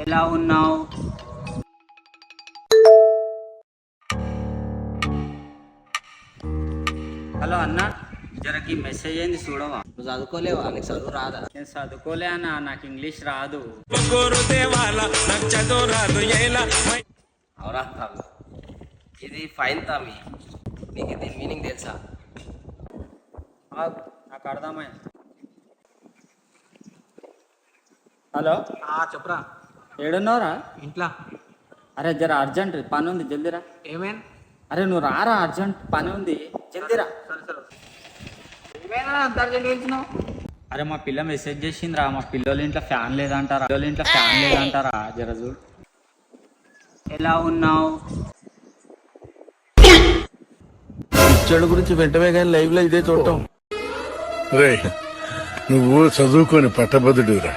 ఎలా ఉన్నావు? హలో అన్న, జరకి మెసేజ్ ఏంది చూడవా? నువ్వు చదువుకోలేవా? నీకు చదువు రాదా? నేను చదువుకోలే అన్న, నాకు ఇంగ్లీష్ రాదు. అవునా తమ్మి? ఇది ఫైన్ తమ్మి. నీకు దీని మీనింగ్ తెలుసా? నాకు అర్థమైంది. హలో, చెప్పురా. ఏడున్నావురా? ఇంట్లో. అరే జర అర్జెంట్ పని ఉంది, జల్దిరా. ఏమైనా? అరే నువ్వు రారా, అర్జెంట్ పని ఉంది, జల్దిరా. సరే సరే. ఏమైనా అంత అర్జెంట్ వచ్చినావు? అరే మా పిల్ల మెసేజ్ చేసిందిరా, మా పిల్లల ఇంట్లో ఫ్యాన్ లేదంటారా, జర చూడు. ఎలా ఉన్నావు? పిచ్చోళ్ళ గురించి వెంటనే కానీ లైవ్ లో ఇదే చూడటం. రే, నువ్వు చదువుకొని పట్టభద్రుడురా.